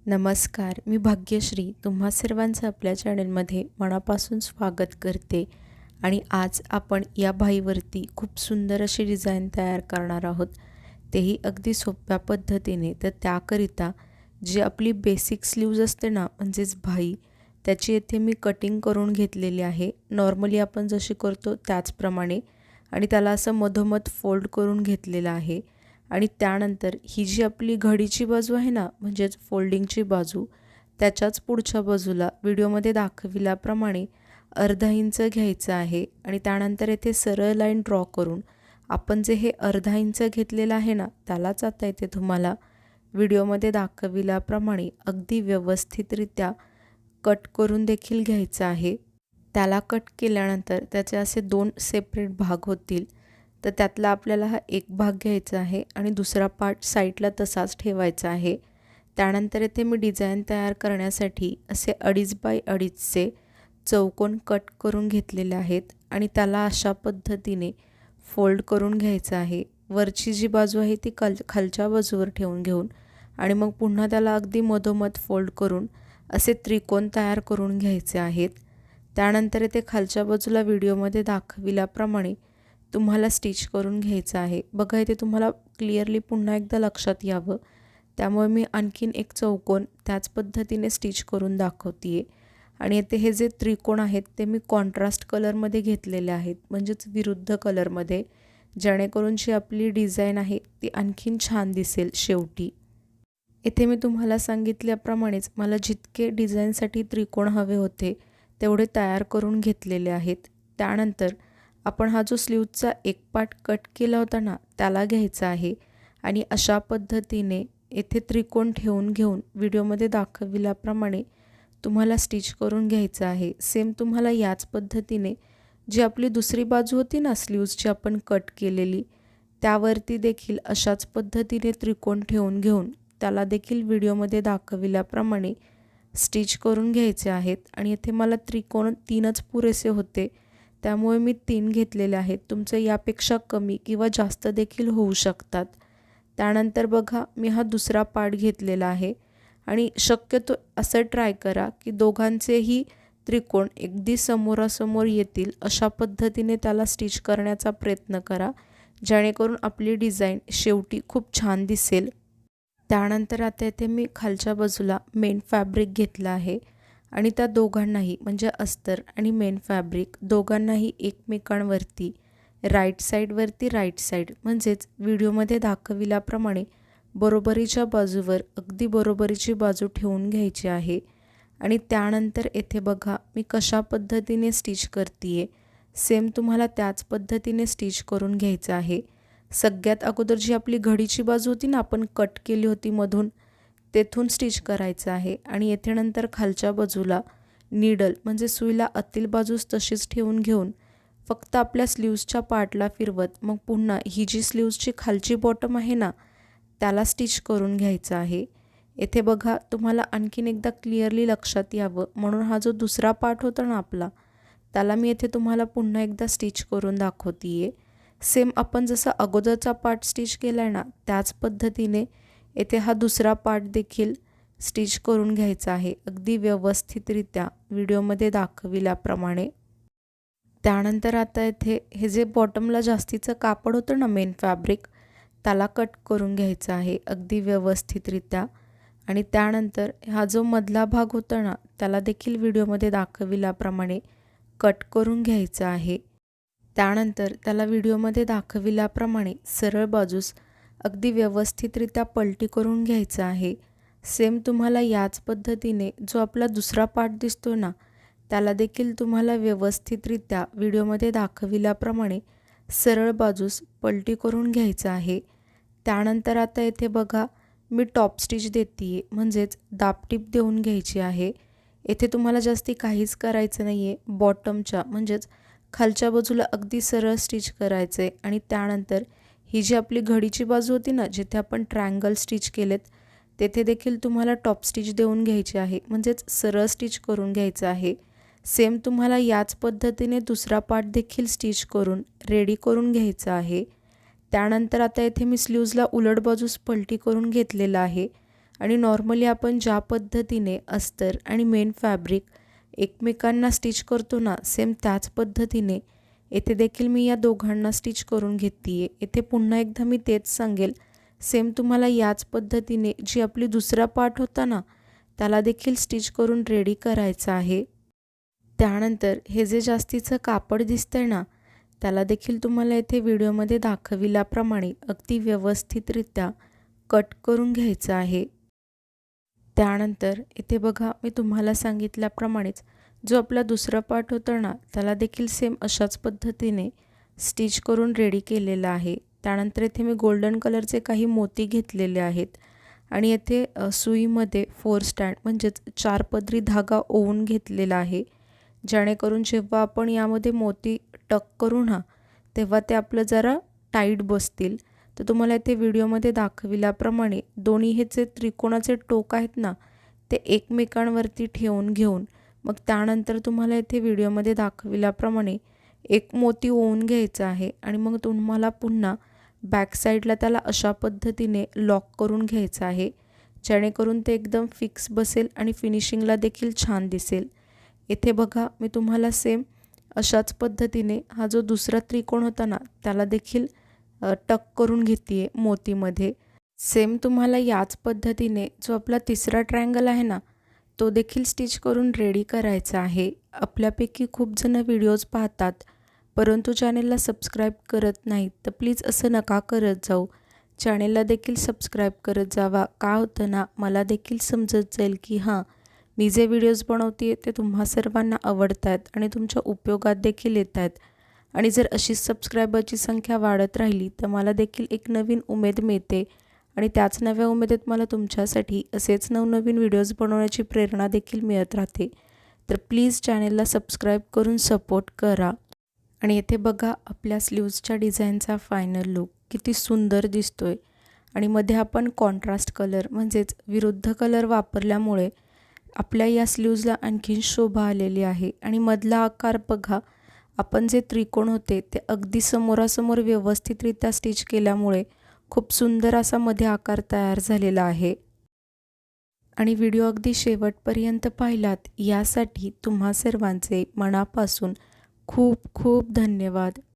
नमस्कार, मी भाग्यश्री तुम्हा सर्वांचं आपल्या चॅनलमध्ये मनापासून स्वागत करते. आणि आज आपण या बाहीवरती खूप सुंदर अशी डिझाईन तयार करणार आहोत, तेही अगदी सोप्या पद्धतीने. तर त्याकरिता जी आपली बेसिक स्लीव्ज असते ना, म्हणजेच बाही, त्याची येथे मी कटिंग करून घेतलेली आहे. नॉर्मली आपण जशी करतो त्याचप्रमाणे, आणि त्याला असं मधोमध फोल्ड करून घेतलेलं आहे. आणि त्यानंतर ही जी आपली घडीची बाजू आहे ना, म्हणजेच फोल्डिंगची बाजू, त्याच्याच पुढच्या बाजूला व्हिडिओमध्ये दाखविल्याप्रमाणे अर्धा इंच घ्यायचं आहे. आणि त्यानंतर येथे सरळ लाईन ड्रॉ करून आपण जे हे अर्धा इंच घेतलेलं आहे ना, त्यालाच आता इथे तुम्हाला व्हिडिओमध्ये दाखविल्याप्रमाणे अगदी व्यवस्थितरित्या कट करून देखील घ्यायचं आहे. त्याला कट केल्यानंतर त्याचे असे 2 सेपरेट भाग होतील. तर त्यातला आपल्याला हा एक भाग घ्यायचा आहे आणि दुसरा पार्ट साईडला तसाच ठेवायचा आहे. त्यानंतर इथे मी डिझाईन तयार करण्यासाठी असे 2.5 बाय 2.5चे चौकोन कट करून घेतलेले आहेत आणि त्याला अशा पद्धतीने फोल्ड करून घ्यायचं आहे. वरची जी बाजू आहे ती खालच्या बाजूवर ठेवून घेऊन आणि मग पुन्हा त्याला अगदी मधोमध फोल्ड करून असे त्रिकोण तयार करून घ्यायचे आहेत. त्यानंतर इथे खालच्या बाजूला व्हिडिओमध्ये दाखविल्याप्रमाणे तुम्हाला स्टिच करून घ्यायचं आहे. बघा, इथे तुम्हाला क्लिअरली पुन्हा एकदा लक्षात यावं, त्यामुळे मी आणखीन एक चौकोन त्याच पद्धतीने स्टिच करून दाखवते आहे. आणि इथे हे जे त्रिकोण आहेत ते मी कॉन्ट्रास्ट कलरमध्ये घेतलेले आहेत, म्हणजेच विरुद्ध कलरमध्ये, जेणेकरून जी आपली डिझाईन आहे ती आणखीन छान दिसेल शेवटी. इथे मी तुम्हाला सांगितल्याप्रमाणेच मला जितके डिझाईनसाठी त्रिकोण हवे होते तेवढे तयार करून घेतलेले आहेत. त्यानंतर आपण हा जो स्लीवचा एक पार्ट कट केला होता ना, त्याला घ्यायचा आहे आणि अशा पद्धतीने येथे त्रिकोण ठेवून घेऊन व्हिडिओमध्ये दाखविल्याप्रमाणे तुम्हाला स्टिच करून घ्यायचं आहे. सेम तुम्हाला याच पद्धतीने जी आपली दुसरी बाजू होती ना स्लीव्सची आपण कट केलेली, त्यावरती देखील अशाच पद्धतीने त्रिकोण ठेवून घेऊन त्याला देखील व्हिडिओमध्ये दाखविल्याप्रमाणे स्टिच करून घ्यायचे आहेत. आणि इथे मला त्रिकोण 3च पुरेसे होते, त्यामुळे मी 3 घेतलेले आहेत. तुमचं यापेक्षा कमी किंवा जास्त देखील होऊ शकतात. त्यानंतर बघा, मी हा दुसरा पार्ट घेतलेला आहे आणि शक्यतो असं ट्राय करा की दोघांचेही त्रिकोण अगदी समोरासमोर येतील अशा पद्धतीने त्याला स्टिच करण्याचा प्रयत्न करा, जेणेकरून आपली डिझाईन शेवटी खूप छान दिसेल. त्यानंतर आता इथे मी खालच्या बाजूला मेन फॅब्रिक घेतलं आहे आणि त्या दोघांनाही, म्हणजे अस्तर आणि मेन फॅब्रिक दोघांनाही एकमेकांवरती राईट साईड म्हणजेच व्हिडिओमध्ये दाखविल्याप्रमाणे बरोबरीच्या बाजूवर अगदी बरोबरीची बाजू ठेवून घ्यायची आहे. आणि त्यानंतर येथे बघा मी कशा पद्धतीने स्टिच करते आहे, सेम तुम्हाला त्याच पद्धतीने स्टिच करून घ्यायचं आहे. सगळ्यात अगोदर जी आपली घडीची बाजू होती ना, आपण कट केली होती मधून, तेथून स्टिच करायचं आहे. आणि येथे नंतर खालच्या बाजूला नीडल म्हणजे सुईला आतील बाजूस तशीच ठेवून घेऊन फक्त आपल्या स्लीव्सच्या पार्टला फिरवत मग पुन्हा ही जी स्लीव्सची खालची बॉटम आहे ना, त्याला स्टिच करून घ्यायचं आहे. येथे बघा, तुम्हाला आणखीन एकदा क्लिअरली लक्षात यावं म्हणून हा जो दुसरा पार्ट होता ना आपला, त्याला मी येथे तुम्हाला पुन्हा एकदा स्टिच करून दाखवते आहे. सेम आपण जसा अगोदरचा पार्ट स्टिच केला आहे ना, त्याच पद्धतीने येथे हा दुसरा पार्ट देखील स्टिच करून घ्यायचा आहे, अगदी व्यवस्थितरित्या व्हिडिओमध्ये दाखविल्याप्रमाणे. त्यानंतर आता इथे हे जे बॉटमला जास्तीचं कापड होतं ना मेन फॅब्रिक, त्याला कट करून घ्यायचं आहे अगदी व्यवस्थितरित्या. आणि त्यानंतर हा जो मधला भाग होता ना, त्याला देखील व्हिडिओमध्ये दाखविल्याप्रमाणे कट करून घ्यायचा आहे. त्यानंतर त्याला व्हिडिओमध्ये दाखविल्याप्रमाणे सरळ बाजूस अगदी व्यवस्थितरित्या पलटी करून घ्यायचं आहे. सेम तुम्हाला याच पद्धतीने जो आपला दुसरा पार्ट दिसतो ना, त्याला देखील तुम्हाला व्यवस्थितरित्या व्हिडिओमध्ये दाखविल्याप्रमाणे सरळ बाजूस पलटी करून घ्यायचं आहे. त्यानंतर आता येथे बघा, मी टॉप स्टिच देते आहे, म्हणजेच दाबटीप देऊन घ्यायची आहे. येथे तुम्हाला जास्ती काहीच करायचं नाही आहे. बॉटमच्या म्हणजेच खालच्या बाजूला अगदी सरळ स्टिच करायचं आहे. आणि त्यानंतर ही जी आपली घडीची बाजू होती ना, जिथे आपण ट्रायंगल स्टिच केलेत, तेथे देखील तुम्हाला टॉप स्टिच देऊन घ्यायची आहे, म्हणजेच सरळ स्टिच करून घ्यायचं आहे. सेम तुम्हाला याच पद्धतीने दुसरा पार्ट देखील स्टिच करून रेडी करून घ्यायचा आहे. त्यानंतर आता इथे मी स्लीव्सला उलट बाजूस पलटी करून घेतलेला आहे आणि नॉर्मली आपण ज्या पद्धतीने अस्तर आणि मेन फॅब्रिक एकमेकांना स्टिच करतो ना, सेम त्याच पद्धतीने येथे देखील मी या दोघांना स्टिच करून घेते आहे। येथे पुन्हा एकदा मी तेच सांगेल, सेम तुम्हाला याच पद्धतीने जी आपली दुसरा पार्ट होता ना, त्याला देखील स्टिच करून रेडी करायचं आहे। त्यानंतर हे जे जास्तीचं कापड दिसतंय ना, त्याला देखील तुम्हाला इथे व्हिडिओमध्ये दाखविल्याप्रमाणे अगदी व्यवस्थितरित्या कट करून घ्यायचं आहे। त्यानंतर इथे बघा, मी तुम्हाला सांगितल्याप्रमाणेच जो आपला दुसरा पार्ट होता ना, त्याला देखील सेम अशाच पद्धतीने स्टिच करून रेडी केलेला आहे। त्यानंतर इथे मी गोल्डन कलरचे काही मोती घेतलेले आहेत आणि येथे सुईमध्ये 4 स्टँड म्हणजेच 4 पदरी धागा ओवून घेतलेला आहे, जेणेकरून जेव्हा आपण यामध्ये मोती टक करू ना, तेव्हा ते आपलं जरा टाईट बसतील। तर तुम्हाला इथे व्हिडिओमध्ये दाखविल्याप्रमाणे दोन्ही हे जे त्रिकोणाचे टोक आहेत ना, ते एकमेकांवरती ठेवून घेऊन मग त्यानंतर तुम्हाला इथे व्हिडिओमध्ये दाखविल्याप्रमाणे एक मोती ओवून घ्यायचा आहे आणि मग तुम्हाला पुन्हा बॅक साईडला त्याला अशा पद्धतीने लॉक करून घ्यायचं आहे, जेणेकरून ते एकदम फिक्स बसेल आणि फिनिशिंगला देखील छान दिसेल। इथे बघा, मी तुम्हाला सेम अशाच पद्धतीने हा जो दुसरा त्रिकोण होता ना, त्याला देखील टक करून घेते आहे मोतीमध्ये। सेम तुम्हाला याच पद्धतीने जो आपला तिसरा ट्रायंगल आहे ना, तो देखील स्टिच करून रेडी करायचा आहे। आपल्यापैकी खूप जण व्हिडिओज पाहतात, परंतु चॅनेलला सबस्क्राईब करत नाहीत, तर प्लीज असं नका करत जाऊ। चॅनेलला देखील सबस्क्राईब करत जावा। का होतं ना, मला देखील समजत जाईल की हां, मी जे व्हिडिओज बनवते ते तुम्हा सर्वांना आवडत आहेत आणि तुमच्या उपयोगात देखील येत आहेत। आणि जर अशीच सबस्क्रायबरची संख्या वाढत राहिली तर मला देखील एक नवीन उमेद मिळते आणि त्याच नव्या उमेदीत मला तुमच्यासाठी असेच नवनवीन व्हिडिओज बनवण्याची प्रेरणा देखील मिळत राहते। तर प्लीज चॅनेलला सबस्क्राईब करून सपोर्ट करा। आणि येथे बघा, आपल्या स्लीव्जच्या डिझाईनचा फायनल लुक किती सुंदर दिसतोय आणि मध्ये आपण कॉन्ट्रास्ट कलर म्हणजेच विरुद्ध कलर वापरल्यामुळे आपल्या या स्लीव्जला आणखीन शोभा आलेली आहे। आणि मधला आकार बघा, आपण जे त्रिकोण होते ते अगदी समोरासमोर व्यवस्थितरित्या स्टिच केल्यामुळे खूप सुंदर असा मध्ये आकार तयार झालेला आहे। आणि व्हिडिओ अगदी शेवटपर्यंत पाहिलात यासाठी तुम्हा सर्वांचे मनापासून खूप खूप धन्यवाद।